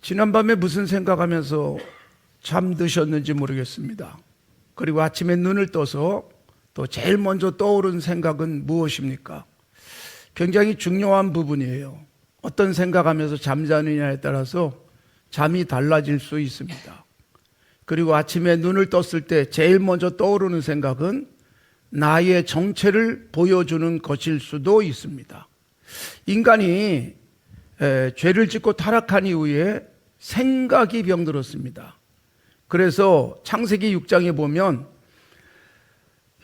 지난밤에 무슨 생각하면서 잠드셨는지 모르겠습니다. 그리고 아침에 눈을 떠서 또 제일 먼저 떠오른 생각은 무엇입니까? 굉장히 중요한 부분이에요. 어떤 생각하면서 잠자느냐에 따라서 잠이 달라질 수 있습니다. 그리고 아침에 눈을 떴을 때 제일 먼저 떠오르는 생각은 나의 정체를 보여주는 것일 수도 있습니다. 인간이 죄를 짓고 타락한 이후에 생각이 병들었습니다. 그래서 창세기 6장에 보면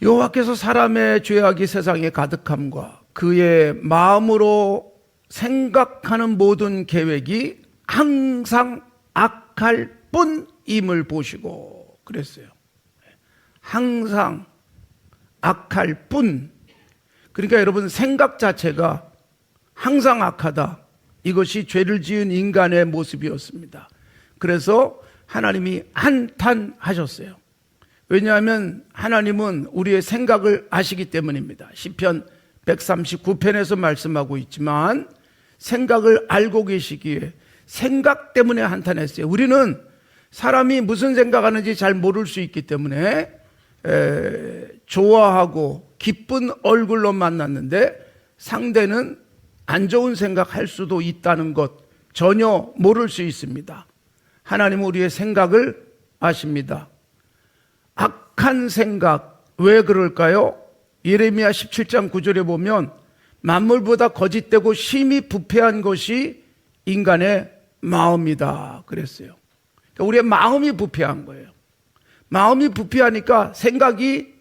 여호와께서 사람의 죄악이 세상에 가득함과 그의 마음으로 생각하는 모든 계획이 항상 악할 뿐임을 보시고 그랬어요. 항상 악할 뿐. 그러니까 여러분, 생각 자체가 항상 악하다. 이것이 죄를 지은 인간의 모습이었습니다. 그래서 하나님이 한탄하셨어요. 왜냐하면 하나님은 우리의 생각을 아시기 때문입니다. 시편 139편에서 말씀하고 있지만 생각을 알고 계시기에 생각 때문에 한탄했어요. 우리는 사람이 무슨 생각하는지 잘 모를 수 있기 때문에 좋아하고 기쁜 얼굴로 만났는데 상대는 안 좋은 생각할 수도 있다는 것 전혀 모를 수 있습니다. 하나님은 우리의 생각을 아십니다. 악한 생각, 왜 그럴까요? 예레미야 17장 9절에 보면 만물보다 거짓되고 심히 부패한 것이 인간의 마음이다 그랬어요. 그러니까 우리의 마음이 부패한 거예요. 마음이 부패하니까 생각이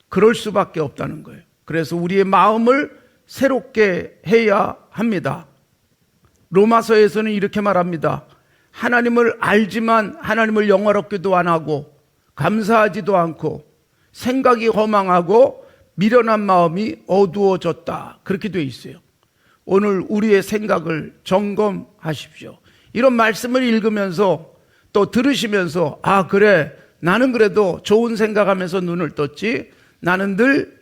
그럴 수밖에 없다는 거예요. 그래서 우리의 마음을 새롭게 해야 합니다. 로마서에서는 이렇게 말합니다. 하나님을 알지만 하나님을 영화롭게도 안 하고 감사하지도 않고 생각이 허망하고 미련한 마음이 어두워졌다. 그렇게 되어 있어요. 오늘 우리의 생각을 점검하십시오. 이런 말씀을 읽으면서 또 들으시면서 아 그래, 나는 그래도 좋은 생각하면서 눈을 떴지, 나는 늘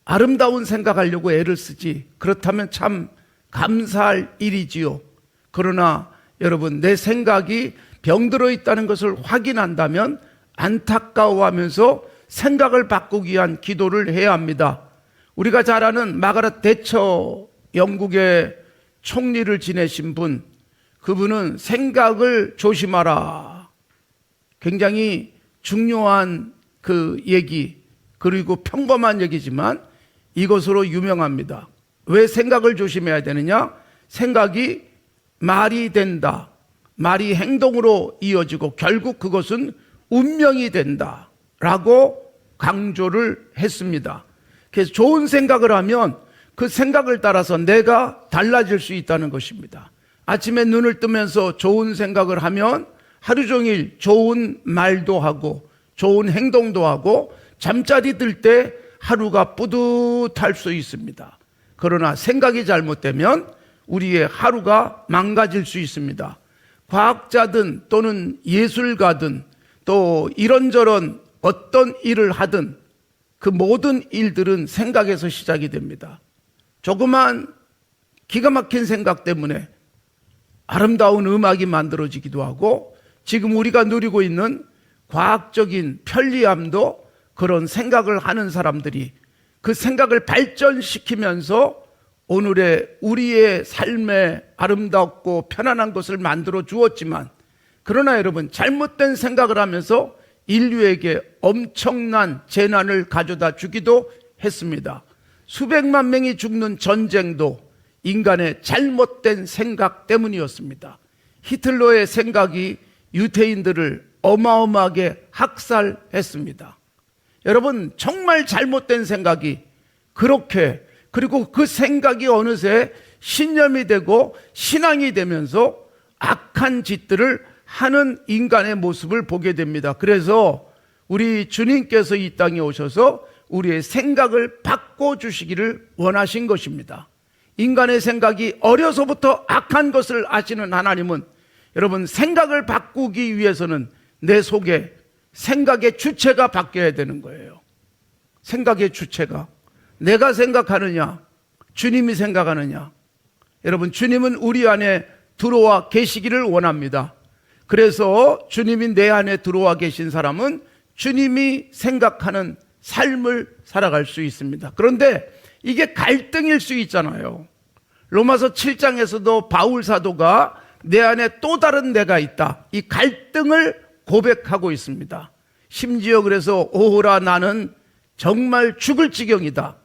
아름다운 생각하려고 애를 쓰지, 그렇다면 참 감사할 일이지요. 그러나 여러분, 내 생각이 병들어 있다는 것을 확인한다면 안타까워하면서 생각을 바꾸기 위한 기도를 해야 합니다. 우리가 잘 아는 마가렛 대처, 영국의 총리를 지내신 분, 그분은 생각을 조심하라, 굉장히 중요한 그 얘기, 그리고 평범한 얘기지만 이것으로 유명합니다. 왜 생각을 조심해야 되느냐? 생각이 말이 된다. 말이 행동으로 이어지고 결국 그것은 운명이 된다 라고 강조를 했습니다. 그래서 좋은 생각을 하면 그 생각을 따라서 내가 달라질 수 있다는 것입니다. 아침에 눈을 뜨면서 좋은 생각을 하면 하루 종일 좋은 말도 하고 좋은 행동도 하고 잠자리 들 때 하루가 뿌듯할 수 있습니다. 그러나 생각이 잘못되면 우리의 하루가 망가질 수 있습니다. 과학자든 또는 예술가든 또 이런저런 어떤 일을 하든 그 모든 일들은 생각에서 시작이 됩니다. 조그만 기가 막힌 생각 때문에 아름다운 음악이 만들어지기도 하고 지금 우리가 누리고 있는 과학적인 편리함도 그런 생각을 하는 사람들이 그 생각을 발전시키면서 오늘의 우리의 삶에 아름답고 편안한 것을 만들어 주었지만, 그러나 여러분, 잘못된 생각을 하면서 인류에게 엄청난 재난을 가져다 주기도 했습니다. 수백만 명이 죽는 전쟁도 인간의 잘못된 생각 때문이었습니다. 히틀러의 생각이 유대인들을 어마어마하게 학살했습니다. 여러분, 정말 잘못된 생각이 그렇게, 그리고 그 생각이 어느새 신념이 되고 신앙이 되면서 악한 짓들을 하는 인간의 모습을 보게 됩니다. 그래서 우리 주님께서 이 땅에 오셔서 우리의 생각을 바꿔주시기를 원하신 것입니다. 인간의 생각이 어려서부터 악한 것을 아시는 하나님은 여러분, 생각을 바꾸기 위해서는 내 속에 생각의 주체가 바뀌어야 되는 거예요. 생각의 주체가 내가 생각하느냐, 주님이 생각하느냐. 여러분, 주님은 우리 안에 들어와 계시기를 원합니다. 그래서 주님이 내 안에 들어와 계신 사람은 주님이 생각하는 삶을 살아갈 수 있습니다. 그런데 이게 갈등일 수 있잖아요. 로마서 7장에서도 바울 사도가 내 안에 또 다른 내가 있다, 이 갈등을 고백하고 있습니다. 심지어 그래서 오호라, 나는 정말 죽을 지경이다.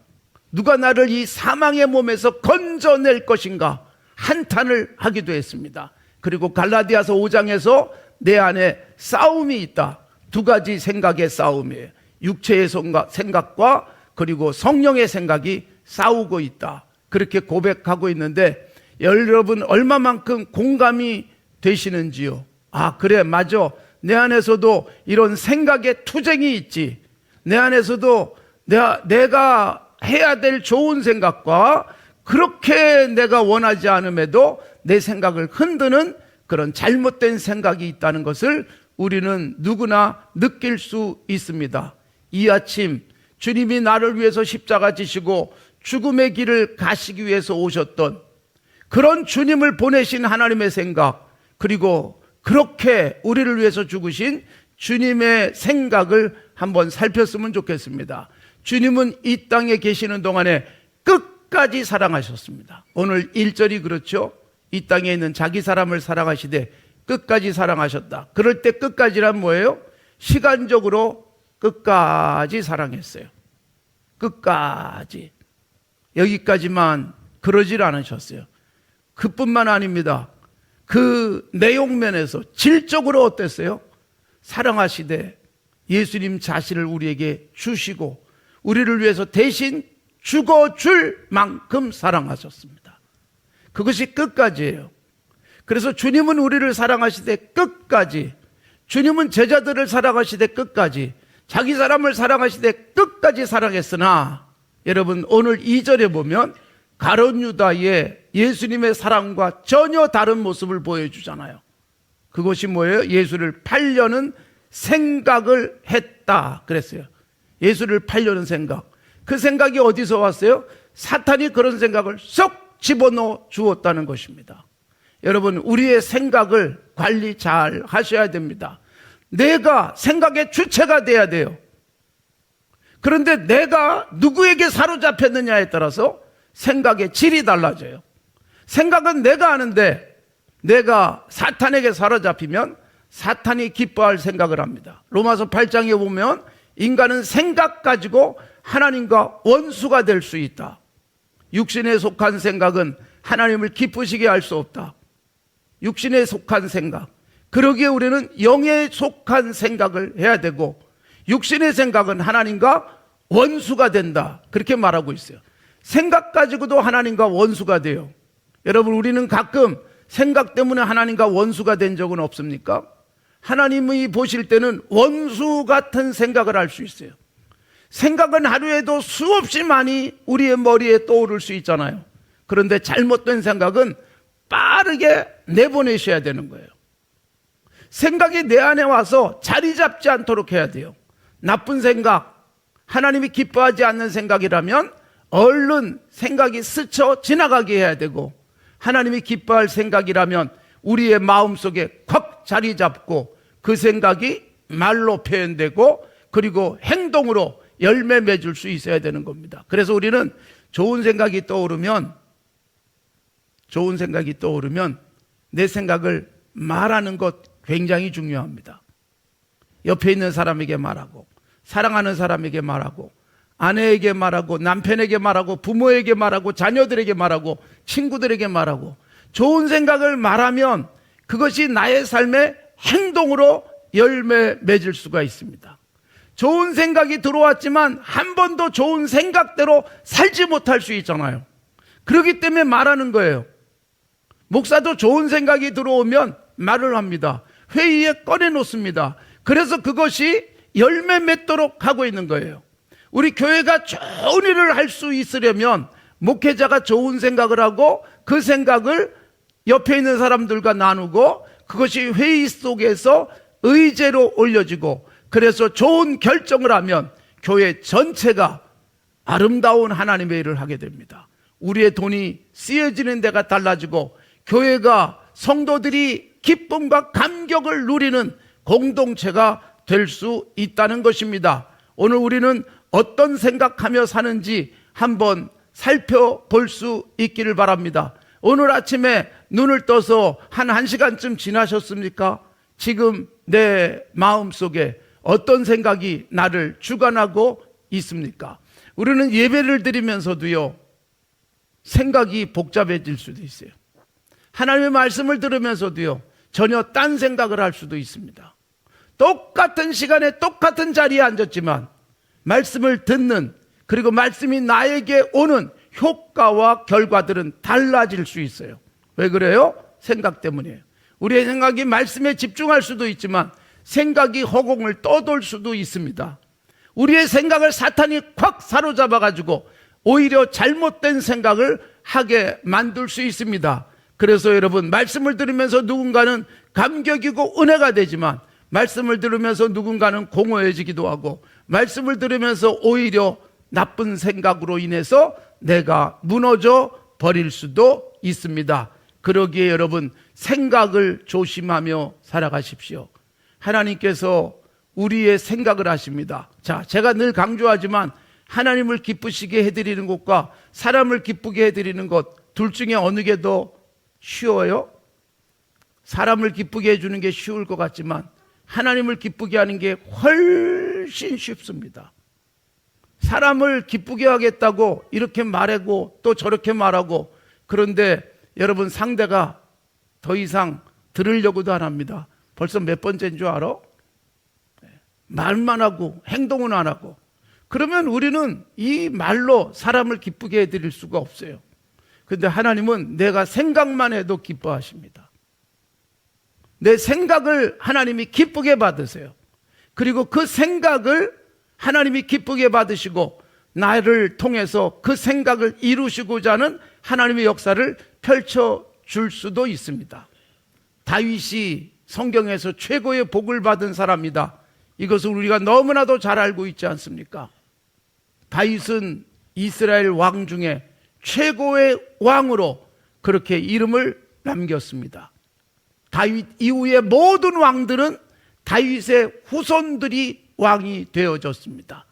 누가 나를 이 사망의 몸에서 건져낼 것인가 한탄을 하기도 했습니다. 그리고 갈라디아서 5장에서 내 안에 싸움이 있다. 두 가지 생각의 싸움이에요. 육체의 생각과 그리고 성령의 생각이 싸우고 있다. 그렇게 고백하고 있는데 여러분 얼마만큼 공감이 되시는지요? 아, 그래, 맞아. 내 안에서도 이런 생각의 투쟁이 있지. 내 안에서도 내가 해야 될 좋은 생각과 그렇게 내가 원하지 않음에도 내 생각을 흔드는 그런 잘못된 생각이 있다는 것을 우리는 누구나 느낄 수 있습니다. 이 아침 주님이 나를 위해서 십자가 지시고 죽음의 길을 가시기 위해서 오셨던 그런 주님을 보내신 하나님의 생각, 그리고 그렇게 우리를 위해서 죽으신 주님의 생각을 한번 살폈으면 좋겠습니다. 주님은 이 땅에 계시는 동안에 끝까지 사랑하셨습니다. 오늘 1절이 그렇죠. 이 땅에 있는 자기 사람을 사랑하시되 끝까지 사랑하셨다. 그럴 때 끝까지란 뭐예요? 시간적으로 끝까지 사랑했어요. 끝까지. 여기까지만 그러질 않으셨어요. 그뿐만 아닙니다. 그 내용면에서 질적으로 어땠어요? 사랑하시되 예수님 자신을 우리에게 주시고 우리를 위해서 대신 죽어줄 만큼 사랑하셨습니다. 그것이 끝까지예요. 그래서 주님은 우리를 사랑하시되 끝까지, 주님은 제자들을 사랑하시되 끝까지, 자기 사람을 사랑하시되 끝까지 사랑했으나, 여러분 오늘 2절에 보면 가룟 유다의 예수님의 사랑과 전혀 다른 모습을 보여주잖아요. 그것이 뭐예요? 예수를 팔려는 생각을 했다 그랬어요. 예수를 팔려는 생각. 그 생각이 어디서 왔어요? 사탄이 그런 생각을 쏙 집어넣어 주었다는 것입니다. 여러분, 우리의 생각을 관리 잘 하셔야 됩니다. 내가 생각의 주체가 돼야 돼요. 그런데 내가 누구에게 사로잡혔느냐에 따라서 생각의 질이 달라져요. 생각은 내가 하는데 내가 사탄에게 사로잡히면 사탄이 기뻐할 생각을 합니다. 로마서 8장에 보면 인간은 생각 가지고 하나님과 원수가 될 수 있다. 육신에 속한 생각은 하나님을 기쁘시게 할 수 없다. 육신에 속한 생각. 그러기에 우리는 영에 속한 생각을 해야 되고 육신의 생각은 하나님과 원수가 된다. 그렇게 말하고 있어요. 생각 가지고도 하나님과 원수가 돼요. 여러분, 우리는 가끔 생각 때문에 하나님과 원수가 된 적은 없습니까? 하나님이 보실 때는 원수 같은 생각을 할 수 있어요. 생각은 하루에도 수없이 많이 우리의 머리에 떠오를 수 있잖아요. 그런데 잘못된 생각은 빠르게 내보내셔야 되는 거예요. 생각이 내 안에 와서 자리 잡지 않도록 해야 돼요. 나쁜 생각, 하나님이 기뻐하지 않는 생각이라면 얼른 생각이 스쳐 지나가게 해야 되고, 하나님이 기뻐할 생각이라면 우리의 마음속에 콱 자리 잡고 그 생각이 말로 표현되고 그리고 행동으로 열매 맺을 수 있어야 되는 겁니다. 그래서 우리는 좋은 생각이 떠오르면 내 생각을 말하는 것 굉장히 중요합니다. 옆에 있는 사람에게 말하고, 사랑하는 사람에게 말하고, 아내에게 말하고, 남편에게 말하고, 부모에게 말하고, 자녀들에게 말하고, 친구들에게 말하고, 좋은 생각을 말하면 그것이 나의 삶의 행동으로 열매 맺을 수가 있습니다. 좋은 생각이 들어왔지만 한 번도 좋은 생각대로 살지 못할 수 있잖아요. 그렇기 때문에 말하는 거예요. 목사도 좋은 생각이 들어오면 말을 합니다. 회의에 꺼내놓습니다. 그래서 그것이 열매 맺도록 하고 있는 거예요. 우리 교회가 좋은 일을 할 수 있으려면 목회자가 좋은 생각을 하고 그 생각을 옆에 있는 사람들과 나누고 그것이 회의 속에서 의제로 올려지고, 그래서 좋은 결정을 하면 교회 전체가 아름다운 하나님의 일을 하게 됩니다. 우리의 돈이 쓰여지는 데가 달라지고 교회가 성도들이 기쁨과 감격을 누리는 공동체가 될 수 있다는 것입니다. 오늘 우리는 어떤 생각하며 사는지 한번 살펴볼 수 있기를 바랍니다. 오늘 아침에 눈을 떠서 한 1시간쯤 지나셨습니까? 지금 내 마음속에 어떤 생각이 나를 주관하고 있습니까? 우리는 예배를 드리면서도요, 생각이 복잡해질 수도 있어요. 하나님의 말씀을 들으면서도요, 전혀 딴 생각을 할 수도 있습니다. 똑같은 시간에 똑같은 자리에 앉았지만 말씀을 듣는, 그리고 말씀이 나에게 오는 효과와 결과들은 달라질 수 있어요. 왜 그래요? 생각 때문이에요. 우리의 생각이 말씀에 집중할 수도 있지만 생각이 허공을 떠돌 수도 있습니다. 우리의 생각을 사탄이 콱 사로잡아가지고 오히려 잘못된 생각을 하게 만들 수 있습니다. 그래서 여러분, 말씀을 들으면서 누군가는 감격이고 은혜가 되지만 말씀을 들으면서 누군가는 공허해지기도 하고, 말씀을 들으면서 오히려 나쁜 생각으로 인해서 내가 무너져 버릴 수도 있습니다. 그러기에 여러분, 생각을 조심하며 살아가십시오. 하나님께서 우리의 생각을 하십니다. 자, 제가 늘 강조하지만 하나님을 기쁘시게 해드리는 것과 사람을 기쁘게 해드리는 것, 둘 중에 어느 게 더 쉬워요? 사람을 기쁘게 해주는 게 쉬울 것 같지만 하나님을 기쁘게 하는 게 훨씬 쉽습니다. 사람을 기쁘게 하겠다고 이렇게 말하고 또 저렇게 말하고, 그런데 여러분, 상대가 더 이상 들으려고도 안 합니다. 벌써 몇 번째인 줄 알아? 말만 하고 행동은 안 하고. 그러면 우리는 이 말로 사람을 기쁘게 해드릴 수가 없어요. 그런데 하나님은 내가 생각만 해도 기뻐하십니다. 내 생각을 하나님이 기쁘게 받으세요. 그리고 그 생각을 하나님이 기쁘게 받으시고 나를 통해서 그 생각을 이루시고자 하는 하나님의 역사를 펼쳐줄 수도 있습니다. 다윗이 성경에서 최고의 복을 받은 사람이다. 이것을 우리가 너무나도 잘 알고 있지 않습니까? 다윗은 이스라엘 왕 중에 최고의 왕으로 그렇게 이름을 남겼습니다. 다윗 이후의 모든 왕들은 다윗의 후손들이 왕이 되어졌습니다.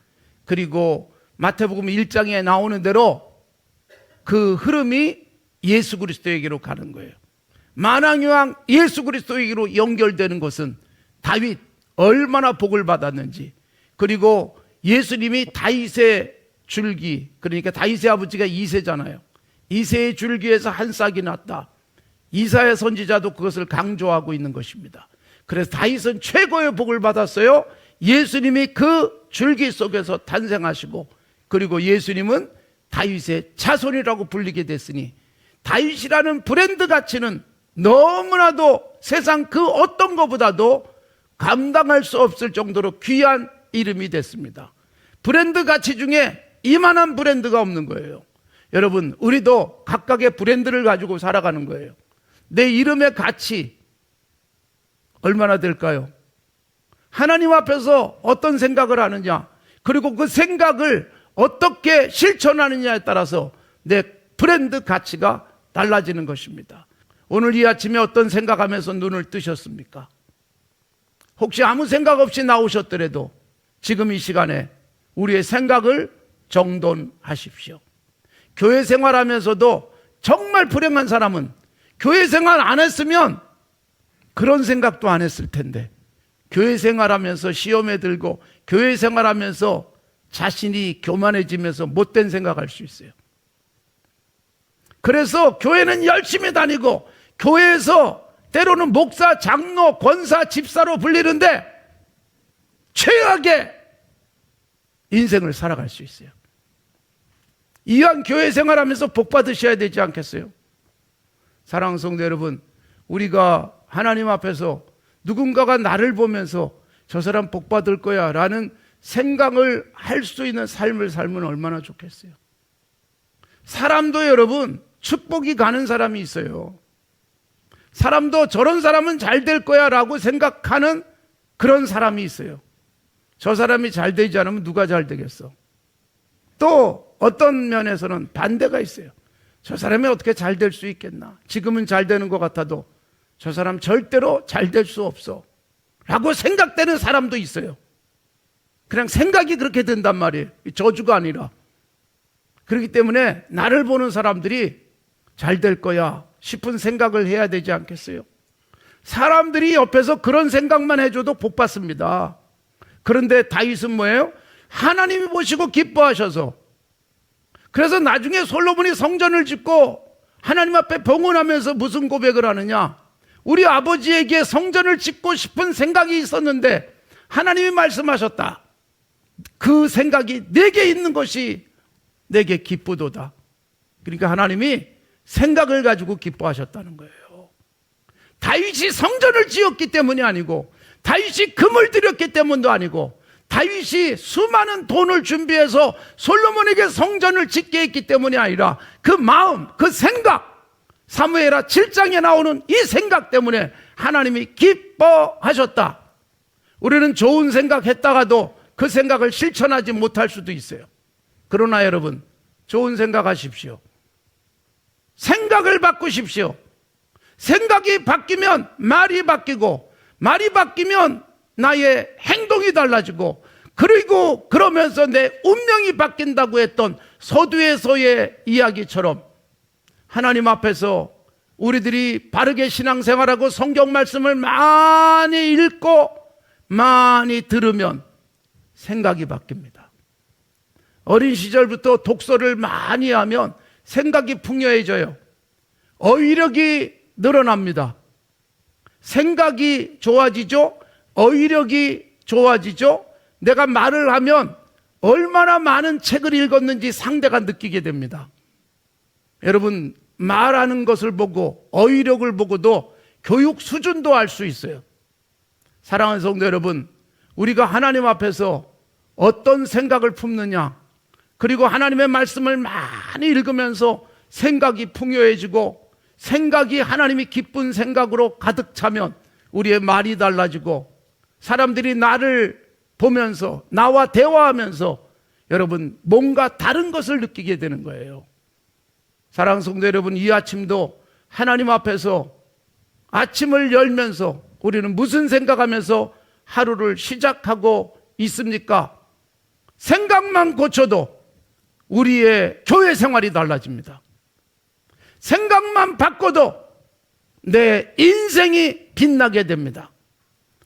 그리고 마태복음 1장에 나오는 대로 그 흐름이 예수 그리스도에게로 가는 거예요. 만왕의 예수 그리스도에게로 연결되는 것은 다윗 얼마나 복을 받았는지, 그리고 예수님이 다윗의 줄기, 그러니까 다윗의 아버지가 이새잖아요. 이새의 줄기에서 한 싹이 났다. 이사야 선지자도 그것을 강조하고 있는 것입니다. 그래서 다윗은 최고의 복을 받았어요. 예수님이 그 줄기 속에서 탄생하시고, 그리고 예수님은 다윗의 자손이라고 불리게 됐으니 다윗이라는 브랜드 가치는 너무나도 세상 그 어떤 것보다도 감당할 수 없을 정도로 귀한 이름이 됐습니다. 브랜드 가치 중에 이만한 브랜드가 없는 거예요. 여러분, 우리도 각각의 브랜드를 가지고 살아가는 거예요. 내 이름의 가치 얼마나 될까요? 하나님 앞에서 어떤 생각을 하느냐, 그리고 그 생각을 어떻게 실천하느냐에 따라서 내 브랜드 가치가 달라지는 것입니다. 오늘 이 아침에 어떤 생각하면서 눈을 뜨셨습니까? 혹시 아무 생각 없이 나오셨더라도 지금 이 시간에 우리의 생각을 정돈하십시오. 교회 생활하면서도 정말 불행한 사람은 교회 생활 안 했으면 그런 생각도 안 했을 텐데, 교회 생활하면서 시험에 들고 교회 생활하면서 자신이 교만해지면서 못된 생각할 수 있어요. 그래서 교회는 열심히 다니고 교회에서 때로는 목사, 장로, 권사, 집사로 불리는데 최악의 인생을 살아갈 수 있어요. 이왕 교회 생활하면서 복 받으셔야 되지 않겠어요? 사랑하는 성도 여러분, 우리가 하나님 앞에서 누군가가 나를 보면서 저 사람 복 받을 거야 라는 생각을 할 수 있는 삶을 살면 얼마나 좋겠어요. 사람도 여러분 축복이 가는 사람이 있어요. 사람도 저런 사람은 잘 될 거야 라고 생각하는 그런 사람이 있어요. 저 사람이 잘 되지 않으면 누가 잘 되겠어? 또 어떤 면에서는 반대가 있어요. 저 사람이 어떻게 잘 될 수 있겠나? 지금은 잘 되는 것 같아도 저 사람 절대로 잘 될 수 없어 라고 생각되는 사람도 있어요. 그냥 생각이 그렇게 된단 말이에요. 저주가 아니라. 그렇기 때문에 나를 보는 사람들이 잘 될 거야 싶은 생각을 해야 되지 않겠어요? 사람들이 옆에서 그런 생각만 해줘도 복 받습니다. 그런데 다윗은 뭐예요? 하나님이 보시고 기뻐하셔서, 그래서 나중에 솔로몬이 성전을 짓고 하나님 앞에 봉헌하면서 무슨 고백을 하느냐? 우리 아버지에게 성전을 짓고 싶은 생각이 있었는데 하나님이 말씀하셨다. 그 생각이 내게 있는 것이 내게 기쁘도다. 그러니까 하나님이 생각을 가지고 기뻐하셨다는 거예요. 다윗이 성전을 지었기 때문이 아니고, 다윗이 금을 들였기 때문도 아니고, 다윗이 수많은 돈을 준비해서 솔로몬에게 성전을 짓게 했기 때문이 아니라 그 마음, 그 생각, 사무엘하 7장에 나오는 이 생각 때문에 하나님이 기뻐하셨다. 우리는 좋은 생각했다가도 그 생각을 실천하지 못할 수도 있어요. 그러나 여러분, 좋은 생각하십시오. 생각을 바꾸십시오. 생각이 바뀌면 말이 바뀌고, 말이 바뀌면 나의 행동이 달라지고, 그리고 그러면서 내 운명이 바뀐다고 했던 서두에서의 이야기처럼 하나님 앞에서 우리들이 바르게 신앙생활하고 성경 말씀을 많이 읽고 많이 들으면 생각이 바뀝니다. 어린 시절부터 독서를 많이 하면 생각이 풍요해져요. 어휘력이 늘어납니다. 생각이 좋아지죠. 어휘력이 좋아지죠. 내가 말을 하면 얼마나 많은 책을 읽었는지 상대가 느끼게 됩니다. 여러분, 말하는 것을 보고 어휘력을 보고도 교육 수준도 알 수 있어요. 사랑하는 성도 여러분, 우리가 하나님 앞에서 어떤 생각을 품느냐, 그리고 하나님의 말씀을 많이 읽으면서 생각이 풍요해지고 생각이 하나님이 기쁜 생각으로 가득 차면 우리의 말이 달라지고 사람들이 나를 보면서 나와 대화하면서 여러분 뭔가 다른 것을 느끼게 되는 거예요. 사랑하는 성도 여러분, 이 아침도 하나님 앞에서 아침을 열면서 우리는 무슨 생각하면서 하루를 시작하고 있습니까? 생각만 고쳐도 우리의 교회 생활이 달라집니다. 생각만 바꿔도 내 인생이 빛나게 됩니다.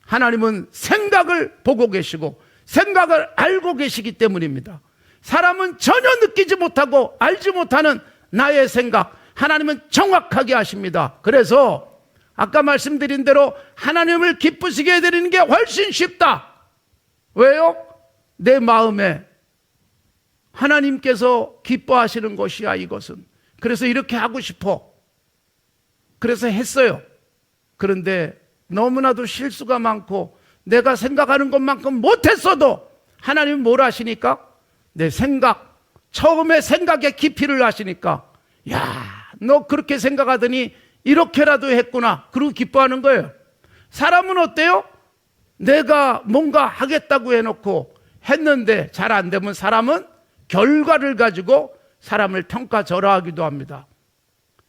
하나님은 생각을 보고 계시고 생각을 알고 계시기 때문입니다. 사람은 전혀 느끼지 못하고 알지 못하는 나의 생각, 하나님은 정확하게 아십니다. 그래서 아까 말씀드린 대로 하나님을 기쁘시게 해드리는 게 훨씬 쉽다. 왜요? 내 마음에 하나님께서 기뻐하시는 것이야, 이것은. 그래서 이렇게 하고 싶어. 그래서 했어요. 그런데 너무나도 실수가 많고 내가 생각하는 것만큼 못했어도 하나님은 뭘 아시니까? 내 생각, 처음에 생각의 깊이를 아시니까, 야, 너 그렇게 생각하더니 이렇게라도 했구나. 그리고 기뻐하는 거예요. 사람은 어때요? 내가 뭔가 하겠다고 해놓고 했는데 잘 안 되면 사람은 결과를 가지고 사람을 평가절하하기도 합니다.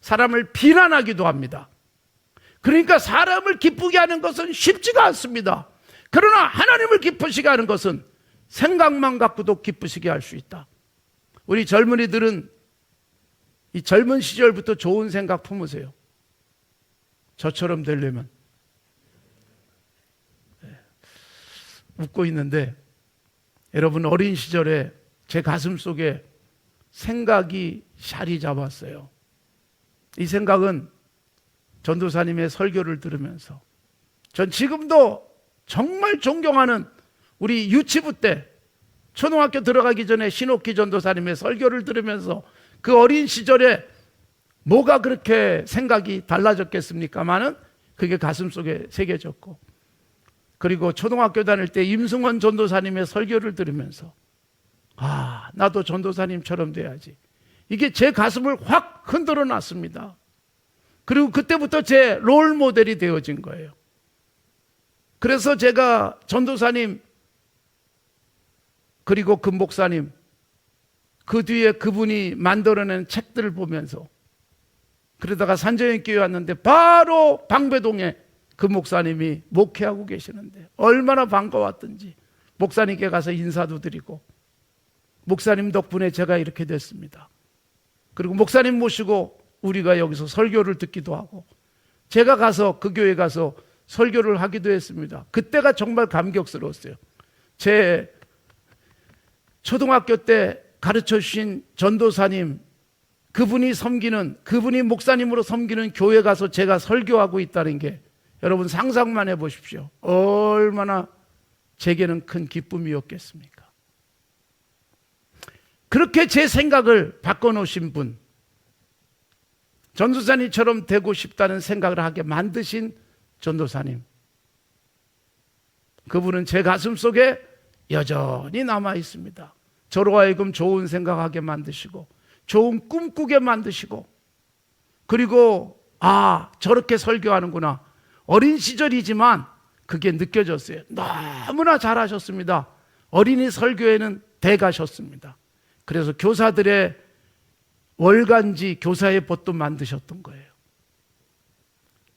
사람을 비난하기도 합니다. 그러니까 사람을 기쁘게 하는 것은 쉽지가 않습니다. 그러나 하나님을 기쁘시게 하는 것은 생각만 갖고도 기쁘시게 할 수 있다. 우리 젊은이들은 이 젊은 시절부터 좋은 생각 품으세요. 저처럼 되려면. 웃고 있는데 여러분, 어린 시절에 제 가슴 속에 생각이 자리 잡았어요. 이 생각은 전도사님의 설교를 들으면서, 전 지금도 정말 존경하는 우리 유치부 때 초등학교 들어가기 전에 신옥기 전도사님의 설교를 들으면서 그 어린 시절에 뭐가 그렇게 생각이 달라졌겠습니까마는 그게 가슴 속에 새겨졌고, 그리고 초등학교 다닐 때 임승원 전도사님의 설교를 들으면서 아, 나도 전도사님처럼 돼야지. 이게 제 가슴을 확 흔들어 놨습니다. 그리고 그때부터 제 롤 모델이 되어진 거예요. 그래서 제가 전도사님, 그리고 금 목사님, 그 뒤에 그분이 만들어낸 책들을 보면서 그러다가 산정형교회 왔는데 바로 방배동에 그 목사님이 목회하고 계시는데 얼마나 반가웠던지 목사님께 가서 인사도 드리고, 목사님 덕분에 제가 이렇게 됐습니다. 그리고 목사님 모시고 우리가 여기서 설교를 듣기도 하고, 제가 가서 그 교회 가서 설교를 하기도 했습니다. 그때가 정말 감격스러웠어요. 제 초등학교 때 가르쳐 주신 전도사님, 그분이 목사님으로 섬기는 교회 가서 제가 설교하고 있다는 게 여러분 상상만 해보십시오. 얼마나 제게는 큰 기쁨이었겠습니까? 그렇게 제 생각을 바꿔놓으신 분, 전도사님처럼 되고 싶다는 생각을 하게 만드신 전도사님, 그분은 제 가슴 속에 여전히 남아 있습니다. 저로 하여금 좋은 생각하게 만드시고, 좋은 꿈꾸게 만드시고, 그리고 저렇게 설교하는구나. 어린 시절이지만 그게 느껴졌어요. 너무나 잘하셨습니다. 어린이 설교에는 대가셨습니다. 그래서 교사들의 월간지 교사의 법도 만드셨던 거예요.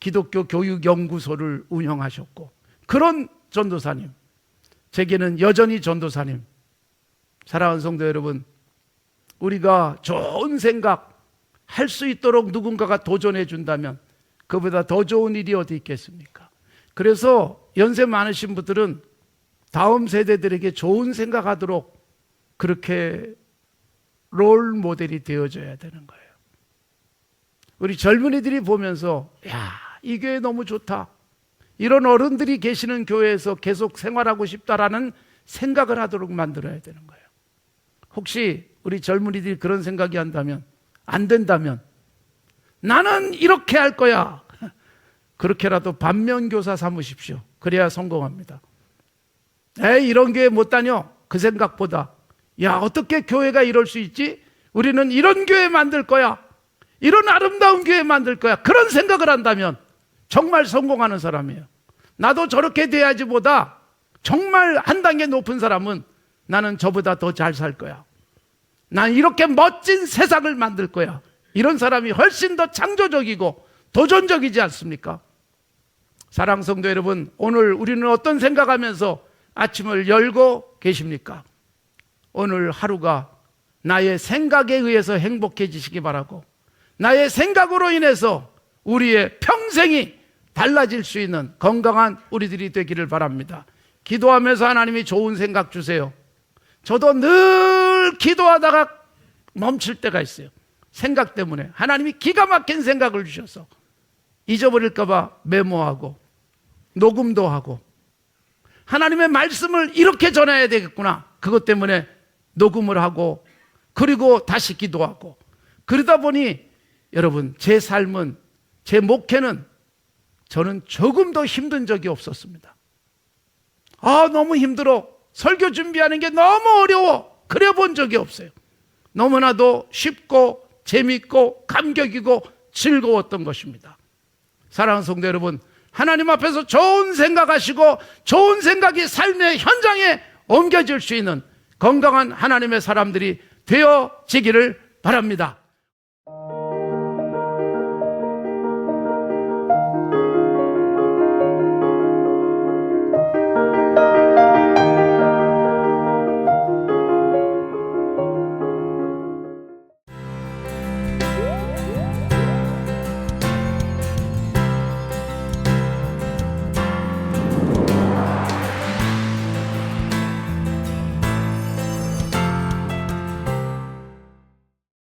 기독교 교육연구소를 운영하셨고, 그런 전도사님, 제게는 여전히 전도사님. 사랑하는 성도 여러분, 우리가 좋은 생각 할 수 있도록 누군가가 도전해 준다면 그보다 더 좋은 일이 어디 있겠습니까? 그래서 연세 많으신 분들은 다음 세대들에게 좋은 생각하도록 그렇게 롤 모델이 되어줘야 되는 거예요. 우리 젊은이들이 보면서 이 교회 너무 좋다, 이런 어른들이 계시는 교회에서 계속 생활하고 싶다라는 생각을 하도록 만들어야 되는 거예요. 혹시 우리 젊은이들이 그런 생각이 안 된다면 나는 이렇게 할 거야, 그렇게라도 반면교사 삼으십시오. 그래야 성공합니다. 이런 교회 못 다녀, 그 생각보다 어떻게 교회가 이럴 수 있지? 우리는 이런 교회 만들 거야, 이런 아름다운 교회 만들 거야, 그런 생각을 한다면 정말 성공하는 사람이에요. 나도 저렇게 돼야지 보다 정말 한 단계 높은 사람은 나는 저보다 더 잘 살 거야, 난 이렇게 멋진 세상을 만들 거야, 이런 사람이 훨씬 더 창조적이고 도전적이지 않습니까? 사랑하는 성도 여러분, 오늘 우리는 어떤 생각하면서 아침을 열고 계십니까? 오늘 하루가 나의 생각에 의해서 행복해지시기 바라고, 나의 생각으로 인해서 우리의 평생이 달라질 수 있는 건강한 우리들이 되기를 바랍니다. 기도하면서 하나님이 좋은 생각 주세요. 저도 늘 기도하다가 멈출 때가 있어요. 생각 때문에 하나님이 기가 막힌 생각을 주셔서 잊어버릴까 봐 메모하고 녹음도 하고, 하나님의 말씀을 이렇게 전해야 되겠구나, 그것 때문에 녹음을 하고, 그리고 다시 기도하고, 그러다 보니 여러분, 제 삶은, 제 목회는 저는 조금 더 힘든 적이 없었습니다. 너무 힘들어, 설교 준비하는 게 너무 어려워, 그래 본 적이 없어요. 너무나도 쉽고 재밌고 감격이고 즐거웠던 것입니다. 사랑하는 성도 여러분, 하나님 앞에서 좋은 생각하시고 좋은 생각이 삶의 현장에 옮겨질 수 있는 건강한 하나님의 사람들이 되어지기를 바랍니다.